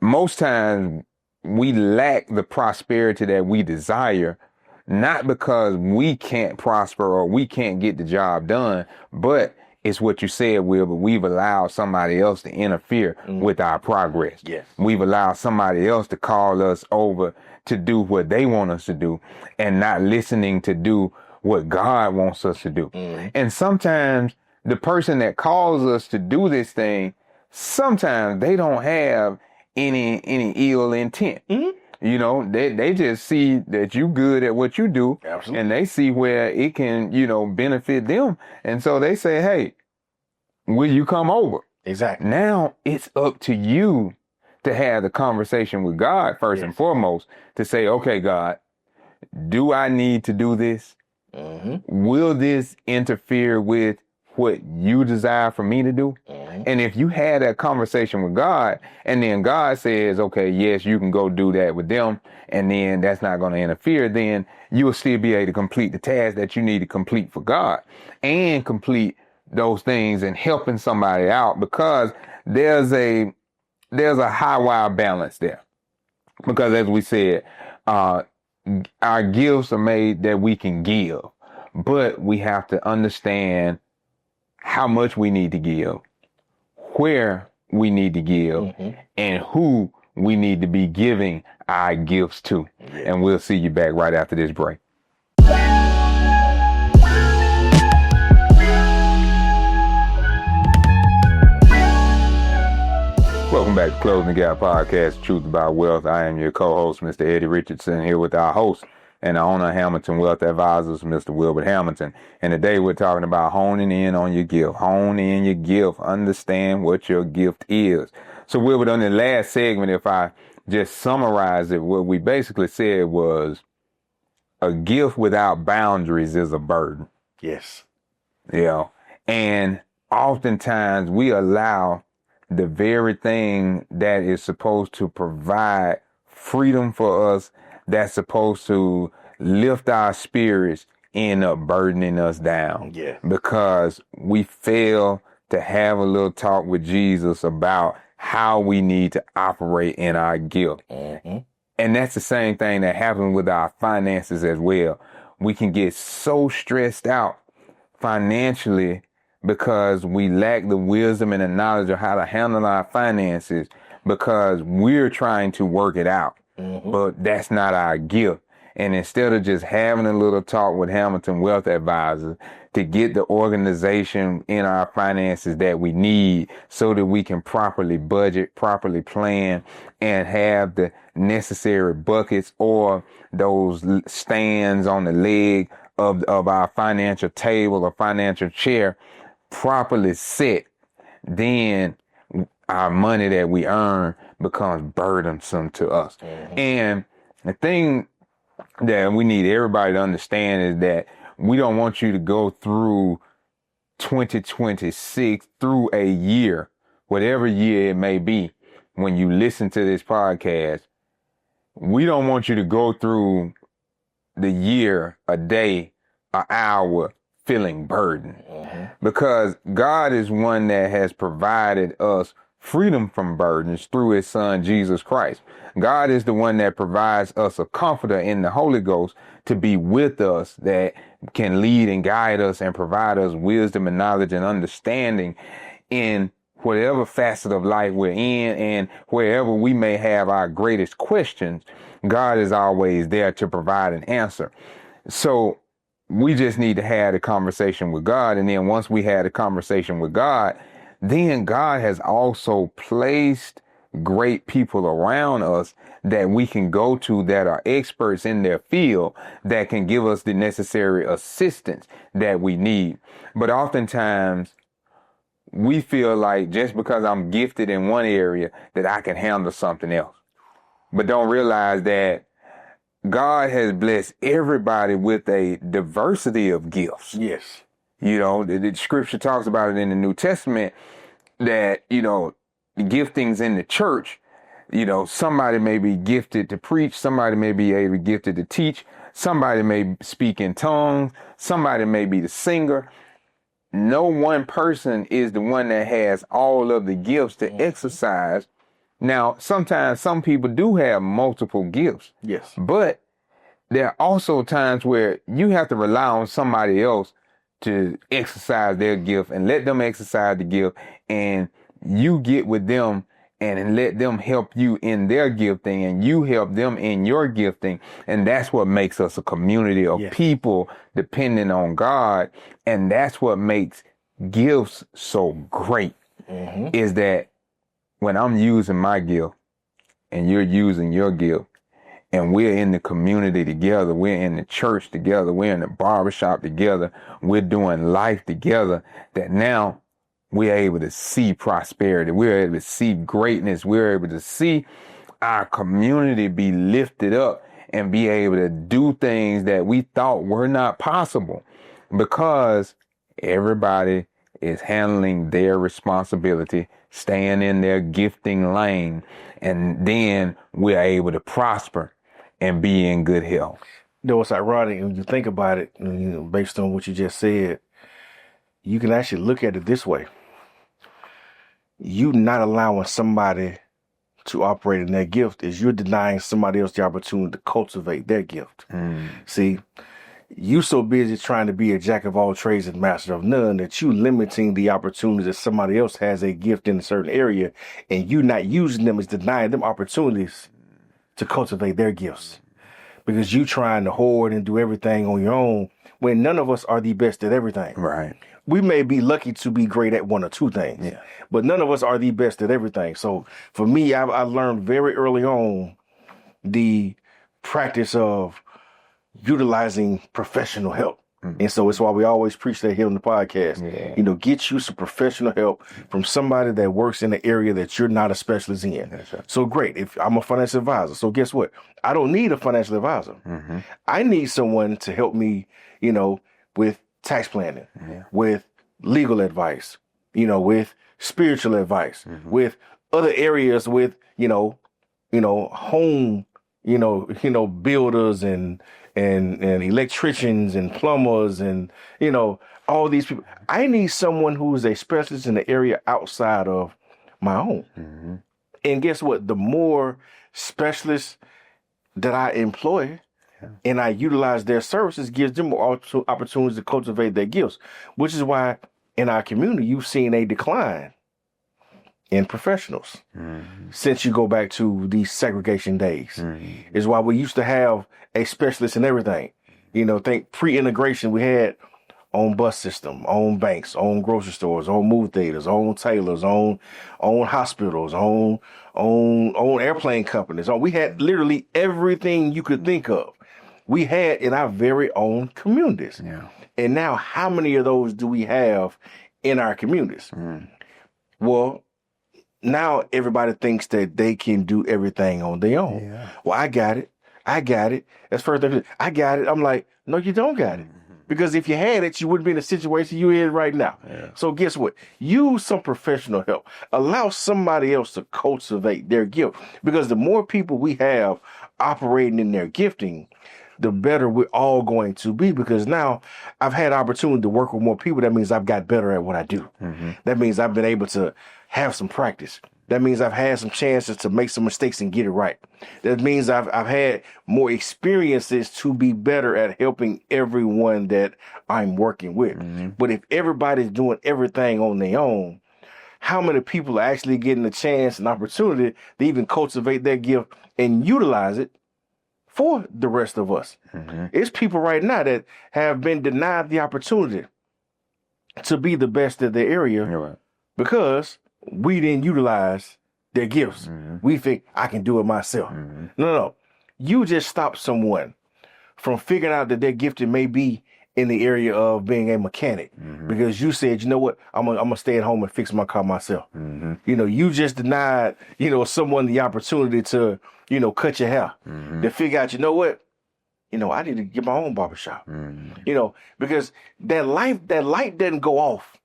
Most times we lack the prosperity that we desire, not because we can't prosper or we can't get the job done, but it's what you said, Will, but we've allowed somebody else to interfere with our progress. Yes. We've allowed somebody else to call us over to do what they want us to do, and not listening to do what God wants us to do. And sometimes the person that calls us to do this thing, sometimes they don't have any ill intent. They just see that you good at what you do. Absolutely. And they see where it can, benefit them. And so they say, hey, will you come over? Exactly. Now it's up to you to have the conversation with God first and foremost, to say, okay, God, do I need to do this? Will this interfere with what you desire for me to do? And if you had that conversation with God, and then God says, okay, yes, you can go do that with them, and then that's not going to interfere, then you will still be able to complete the task that you need to complete for God, and complete those things and helping somebody out, because there's a high wire balance there. Because as we said, our gifts are made that we can give, but we have to understand how much we need to give, where we need to give, and who we need to be giving our gifts to. And we'll see you back right after this break. Welcome back to Closing the Gap Podcast, Truth About Wealth. I am your co-host, Mr. Eddie Richardson, here with our host and the owner of Hamilton Wealth Advisors, Mr. Wilbert Hamilton. And today we're talking about honing in on your gift. Hone in your gift. Understand what your gift is. So Wilbert, on the last segment, if I just summarize it, what we basically said was a gift without boundaries is a burden. Yes. You know, and oftentimes we allow the very thing that is supposed to provide freedom for us, that's supposed to lift our spirits, end up burdening us down. Yeah. Because we fail to have a little talk with Jesus about how we need to operate in our gift. And that's the same thing that happens with our finances as well. We can get so stressed out financially because we lack the wisdom and the knowledge of how to handle our finances because we're trying to work it out. But that's not our gift. And instead of just having a little talk with Hamilton Wealth Advisors to get the organization in our finances that we need so that we can properly budget, properly plan, and have the necessary buckets or those stands on the leg of our financial table or financial chair properly set, then our money that we earn becomes burdensome to us. And the thing that we need everybody to understand is that we don't want you to go through 2026 through a year, whatever year it may be, when you listen to this podcast. We don't want you to go through the year, a day, an hour, feeling burdened. Because God is one that has provided us freedom from burdens through his son, Jesus Christ. God is the one that provides us a comforter in the Holy Ghost to be with us, that can lead and guide us and provide us wisdom and knowledge and understanding in whatever facet of life we're in, and wherever we may have our greatest questions, God is always there to provide an answer. So we just need to have a conversation with God. And then once we had a conversation with God, then God has also placed great people around us that we can go to that are experts in their field that can give us the necessary assistance that we need. But oftentimes we feel like just because I'm gifted in one area that I can handle something else, but don't realize that God has blessed everybody with a diversity of gifts. Yes. You know, the scripture talks about it in the New Testament that, you know, the giftings in the church, you know, somebody may be gifted to preach, somebody may be gifted to teach, somebody may speak in tongues, somebody may be the singer. No one person is the one that has all of the gifts to exercise. Now, sometimes some people do have multiple gifts. Yes. But there are also times where you have to rely on somebody else to exercise their gift and let them exercise the gift, and you get with them and let them help you in their gifting and you help them in your gifting. And that's what makes us a community of people depending on God. And that's what makes gifts so great, is that when I'm using my gift and you're using your gift, and we're in the community together, we're in the church together, we're in the barbershop together, we're doing life together, that now we're able to see prosperity, we're able to see greatness, we're able to see our community be lifted up and be able to do things that we thought were not possible, because everybody is handling their responsibility, staying in their gifting lane, and then we're able to prosper and be in good health. You know, it's ironic when you think about it, you know, based on what you just said, you can actually look at it this way. You not allowing somebody to operate in their gift is you're denying somebody else the opportunity to cultivate their gift. See, You so busy trying to be a jack of all trades and master of none that you limiting the opportunities that somebody else has a gift in a certain area, and you not using them is denying them opportunities to cultivate their gifts because you trying to hoard and do everything on your own when none of us are the best at everything. Right. We may be lucky to be great at one or two things, but none of us are the best at everything. So for me, I learned very early on the practice of utilizing professional help. And so it's why we always preach that here on the podcast. Yeah. You know, get you some professional help from somebody that works in the area that you're not a specialist in. That's right. So great. If I'm a financial advisor, so guess what? I don't need a financial advisor. I need someone to help me, you know, with tax planning, with legal advice, you know, with spiritual advice, with other areas, with, home, builders and electricians and plumbers and, all these people. I need someone who is a specialist in the area outside of my own. And guess what? The more specialists that I employ and I utilize their services gives them more opportunities to cultivate their gifts, which is why in our community, you've seen a decline in professionals since you go back to these segregation days. Is why we used to have a specialist in everything. Think pre-integration, we had own bus system, own banks, own grocery stores, own movie theaters, own tailors, own hospitals, own airplane companies. We had literally everything you could think of. We had in our very own communities. And now how many of those do we have in our communities? Well, now everybody thinks that they can do everything on their own. Well, I got it. That's first thing. I got it. I'm like, no, you don't got it. Because if you had it, you wouldn't be in the situation you're in right now. So guess what? Use some professional help. Allow somebody else to cultivate their gift. Because the more people we have operating in their gifting, the better we're all going to be. Because now I've had opportunity to work with more people. That means I've got better at what I do. That means I've been able to have some practice. That means I've had some chances to make some mistakes and get it right. That means I've had more experiences to be better at helping everyone that I'm working with. But if everybody's doing everything on their own, how many people are actually getting a chance and opportunity to even cultivate their gift and utilize it for the rest of us? It's people right now that have been denied the opportunity to be the best at their area because we didn't utilize their gifts. We think I can do it myself. No. You just stop someone from figuring out that their gifting may be in the area of being a mechanic because you said, you know what, I'm gonna stay at home and fix my car myself. You just denied, someone the opportunity to, cut your hair, to figure out, you know what, I need to get my own barbershop. Because that light doesn't go off.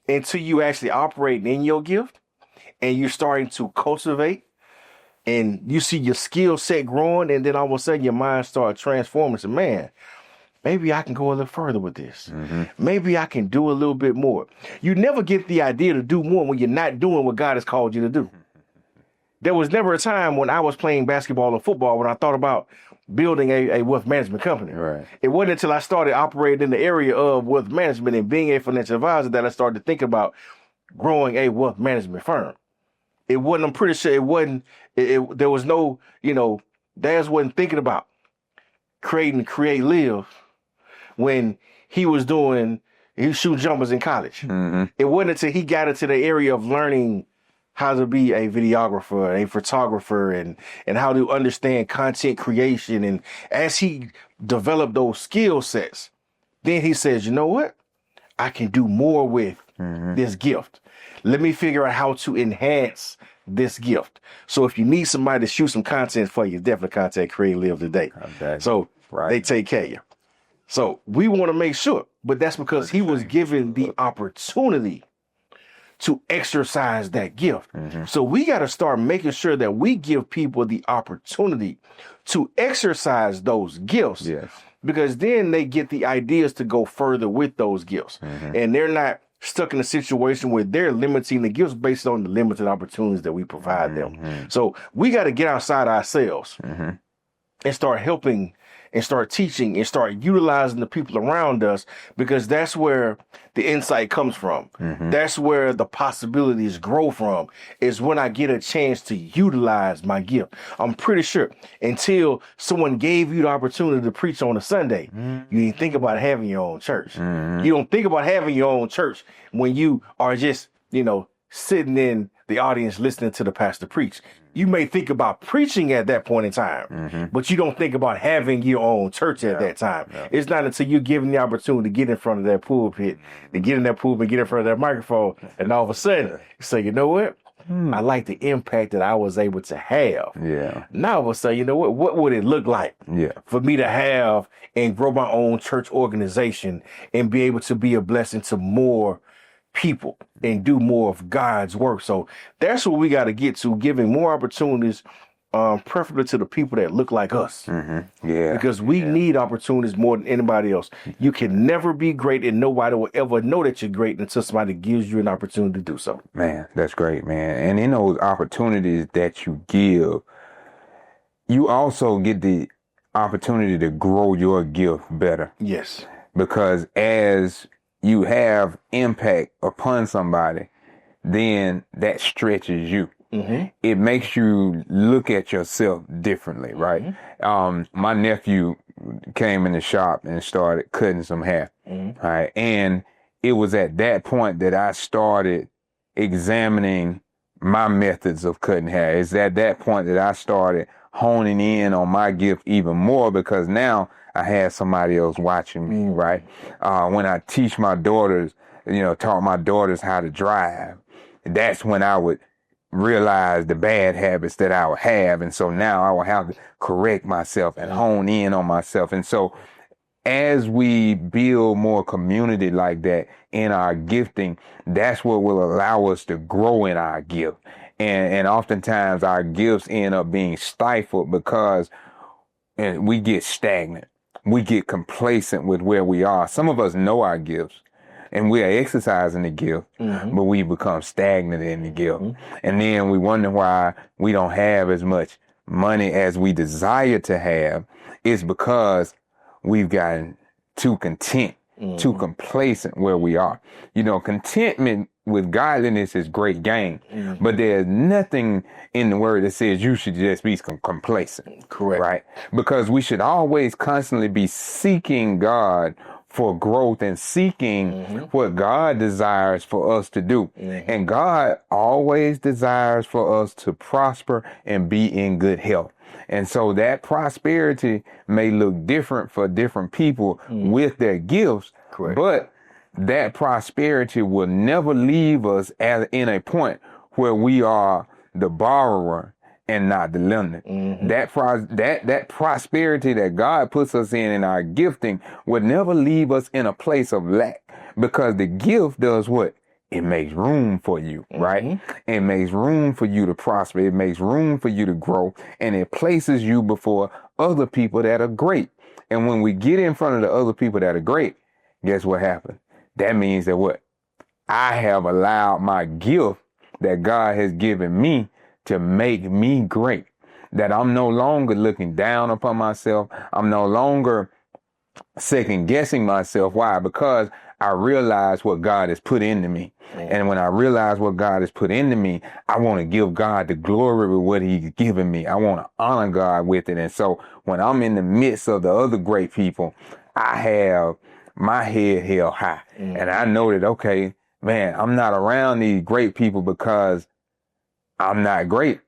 Until you actually operate in your gift and you're starting to cultivate and you see your skill set growing, and then all of a sudden your mind starts transforming. So, man, maybe I can go a little further with this. Maybe I can do a little bit more. You never get the idea to do more when you're not doing what God has called you to do. There was never a time when I was playing basketball or football when I thought about building a wealth management company. It wasn't until I started operating in the area of wealth management and being a financial advisor that I started to think about growing a wealth management firm. It wasn't, I'm pretty sure it wasn't, there was no, Daz wasn't thinking about create, live when he was shooting jumpers in college. It wasn't until he got into the area of learning how to be a videographer, a photographer, and how to understand content creation. And as he developed those skill sets, then he says, you know what? I can do more with this gift. Let me figure out how to enhance this gift. So if you need somebody to shoot some content for you, definitely contact Create Live today. So they take care of you. So we want to make sure, but that's because he was given the opportunity to exercise that gift. So we got to start making sure that we give people the opportunity to exercise those gifts, because then they get the ideas to go further with those gifts. And they're not stuck in a situation where they're limiting the gifts based on the limited opportunities that we provide them. So we got to get outside ourselves and start helping and start teaching and start utilizing the people around us, because that's where the insight comes from. That's where the possibilities grow from, is when I get a chance to utilize my gift. I'm pretty sure until someone gave you the opportunity to preach on a Sunday, you didn't think about having your own church. You don't think about having your own church when you are just, sitting in the audience listening to the pastor preach. You may think about preaching at that point in time, but you don't think about having your own church at that time. It's not until you're given the opportunity to get in front of that pulpit, to get in that pulpit, get in front of that microphone, and all of a sudden you say, you know what? I like the impact that I was able to have. Yeah. Now all of a sudden, you know what would it look like for me to have and grow my own church organization and be able to be a blessing to more people and do more of God's work? So that's what we got to get to, giving more opportunities, preferably to the people that look like us. Yeah. Because we need opportunities more than anybody else. You can never be great, and nobody will ever know that you're great until somebody gives you an opportunity to do so. Man, that's great, man. And in those opportunities that you give, you also get the opportunity to grow your gift better. Yes. Because as you have impact upon somebody, then that stretches you. It makes you look at yourself differently, right? My nephew came in the shop and started cutting some hair, right? And it was at that point that I started examining my methods of cutting hair. It's at that point that I started honing in on my gift even more, because now I had somebody else watching me, right? When I teach my daughters, taught my daughters how to drive, that's when I would realize the bad habits that I would have. And so now I will have to correct myself and hone in on myself. And so as we build more community like that in our gifting, that's what will allow us to grow in our gift. And oftentimes our gifts end up being stifled because we get stagnant. We get complacent with where we are. Some of us know our gifts and we are exercising the gift, but we become stagnant in the gift. And then we wonder why we don't have as much money as we desire to have. It's because we've gotten too content, too complacent where we are. Contentment with godliness is great gain, but there's nothing in the word that says you should just be complacent. Correct. Right? Because we should always constantly be seeking God for growth and seeking what God desires for us to do. And God always desires for us to prosper and be in good health. And so that prosperity may look different for different people with their gifts, but that prosperity will never leave us in a point where we are the borrower and not the lender. That prosperity that God puts us in our gifting would never leave us in a place of lack, because the gift does what? It makes room for you, right? It makes room for you to prosper. It makes room for you to grow, and it places you before other people that are great. And when we get in front of the other people that are great, guess what happens? That means that what? I have allowed my gift that God has given me to make me great. That I'm no longer looking down upon myself. I'm no longer second guessing myself. Why? Because I realize what God has put into me. And when I realize what God has put into me, I want to give God the glory with what he's given me. I want to honor God with it. And so when I'm in the midst of the other great people, I have my head held high. And I know that, okay, man, I'm not around these great people because I'm not great,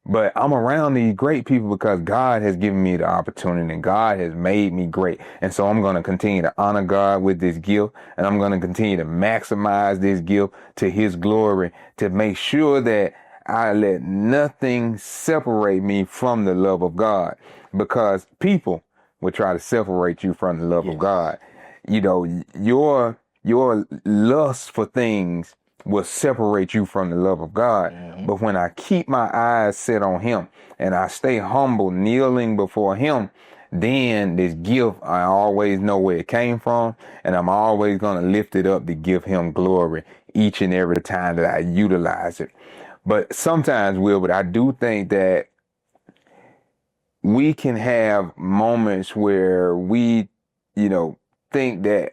but I'm around these great people because God has given me the opportunity and God has made me great. And so I'm going to continue to honor God with this gift, and I'm going to continue to maximize this gift to his glory, to make sure that I let nothing separate me from the love of God, because people will try to separate you from the love of God. Your lust for things will separate you from the love of God. But when I keep my eyes set on him and I stay humble, kneeling before him, then this gift, I always know where it came from, and I'm always going to lift it up to give him glory each and every time that I utilize it. But sometimes, Wilbert, I do think that we can have moments where we, think that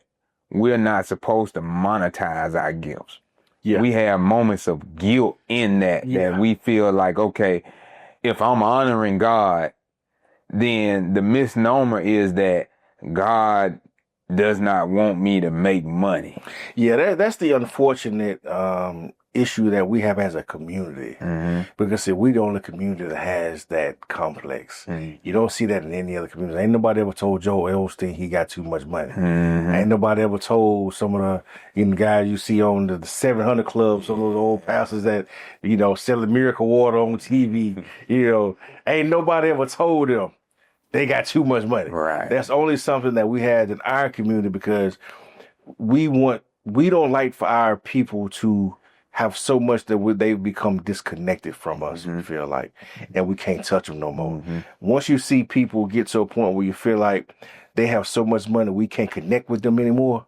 we're not supposed to monetize our gifts. Yeah. We have moments of guilt in that we feel like, okay, if I'm honoring God, then the misnomer is that God does not want me to make money. Yeah, that's the unfortunate issue that we have as a community. Because see, we're the only community that has that complex. You don't see that in any other community. Ain't nobody ever told Joel Osteen he got too much money. Ain't nobody ever told some of the guys you see on the 700 clubs, some of those old pastors that, selling miracle water on TV, ain't nobody ever told them they got too much money. Right. That's only something that we had in our community because we don't like for our people to have so much that they become disconnected from us, we feel like, and we can't touch them no more. Once you see people get to a point where you feel like they have so much money, we can't connect with them anymore,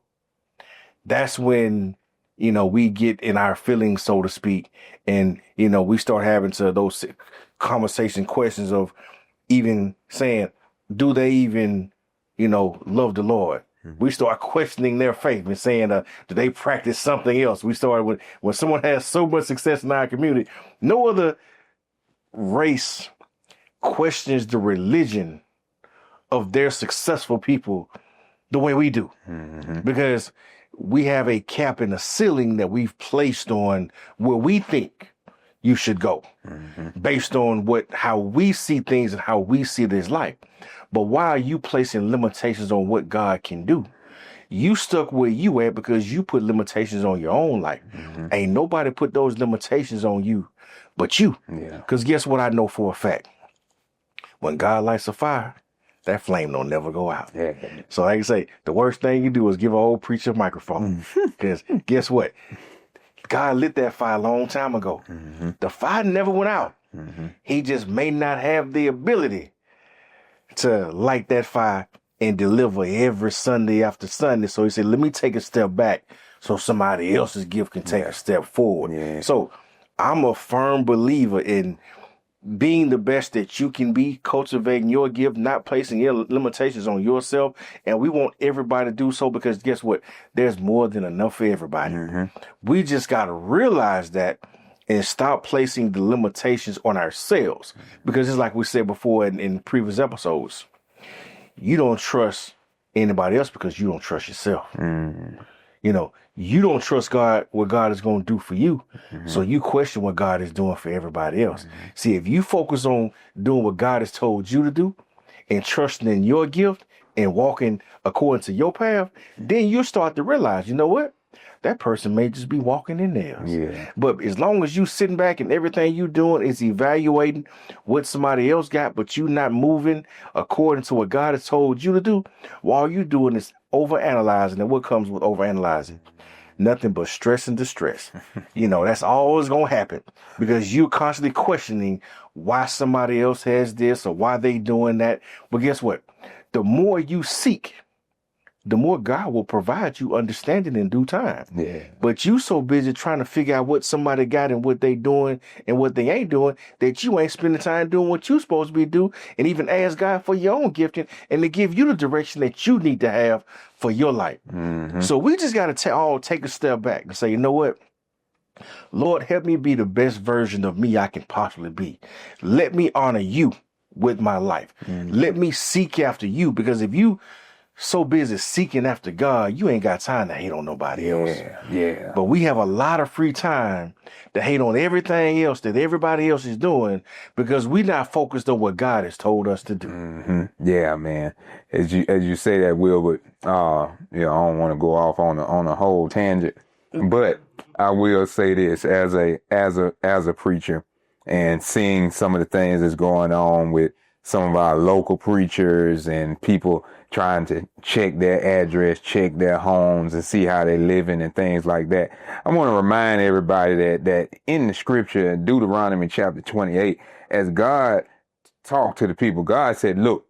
that's when, we get in our feelings, so to speak, and, we start having to those conversation questions of even saying, do they even, love the Lord? We start questioning their faith and saying, do they practice something else? We started when someone has so much success in our community, no other race questions the religion of their successful people the way we do. Because we have a cap and a ceiling that we've placed on where we think you should go based on how we see things and how we see this life. But why are you placing limitations on what God can do? You stuck where you at because you put limitations on your own life. Ain't nobody put those limitations on you but you. Because guess what I know for a fact? When God lights a fire, that flame don't never go out. So like I say, the worst thing you do is give an old preacher a microphone. Because guess what? God lit that fire a long time ago. The fire never went out. He just may not have the ability to light that fire and deliver every Sunday after Sunday. So he said, let me take a step back so somebody else's gift can take a step forward. So I'm a firm believer in being the best that you can be, cultivating your gift, not placing your limitations on yourself. And we want everybody to do so because guess what? There's more than enough for everybody. We just got to realize that and stop placing the limitations on ourselves. Because it's like we said before in previous episodes, you don't trust anybody else because you don't trust yourself. You don't trust God, what God is going to do for you. So you question what God is doing for everybody else. See, if you focus on doing what God has told you to do and trusting in your gift and walking according to your path, then you'll start to realize, you know what? That person may just be walking in theirs. But as long as you sitting back and everything you doing is evaluating what somebody else got, but you not moving according to what God has told you to do, while you doing is overanalyzing. And what comes with overanalyzing? Nothing but stress and distress. That's always going to happen because you're constantly questioning why somebody else has this or why they doing that. But guess what? The more you seek, the more God will provide you understanding in due time. But you so busy trying to figure out what somebody got and what they doing and what they ain't doing that you ain't spending time doing what you supposed to be doing and even ask God for your own gifting and to give you the direction that you need to have for your life. So we just got to all take a step back and say, you know what? Lord, help me be the best version of me I can possibly be. Let me honor you with my life. Let me seek after you, because if you so busy seeking after God, you ain't got time to hate on nobody else. But we have a lot of free time to hate on everything else that everybody else is doing because we not focused on what God has told us to do. Yeah, man. As you say that, Will, but I don't want to go off on a whole tangent, but I will say this as a preacher and seeing some of the things that's going on with some of our local preachers and people trying to check their address, check their homes and see how they're living and things like that. I want to remind everybody that in the scripture, Deuteronomy chapter 28, as God talked to the people, God said, look,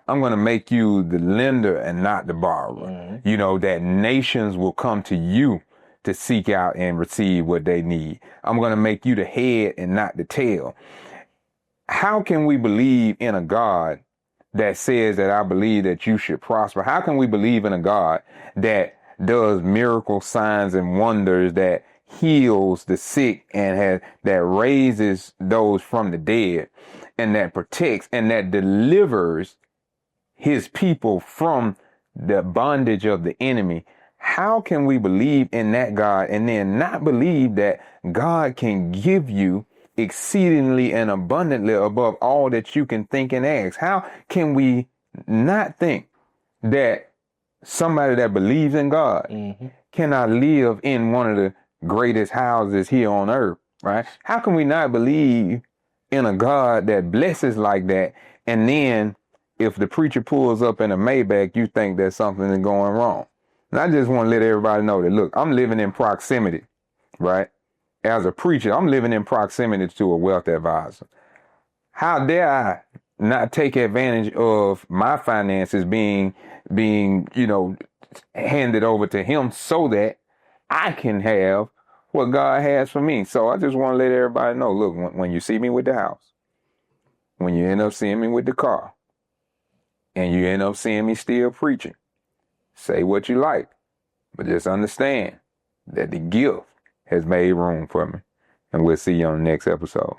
I'm going to make you the lender and not the borrower. That nations will come to you to seek out and receive what they need. I'm going to make you the head and not the tail. How can we believe in a God that says that I believe that you should prosper? How can we believe in a God that does miracle signs and wonders, that heals the sick and that raises those from the dead, and that protects and that delivers his people from the bondage of the enemy? How can we believe in that God and then not believe that God can give you exceedingly and abundantly above all that you can think and ask? How can we not think that somebody that believes in God cannot live in one of the greatest houses here on earth, right? How can we not believe in a God that blesses like that, and then if the preacher pulls up in a Maybach, you think that something is going wrong? And I just want to let everybody know that, look, I'm living in proximity, right? As a preacher, I'm living in proximity to a wealth advisor. How dare I not take advantage of my finances being, handed over to him so that I can have what God has for me? So I just want to let everybody know, look, when you see me with the house, when you end up seeing me with the car, and you end up seeing me still preaching, say what you like, but just understand that the gift has made room for me. And we'll see you on the next episode.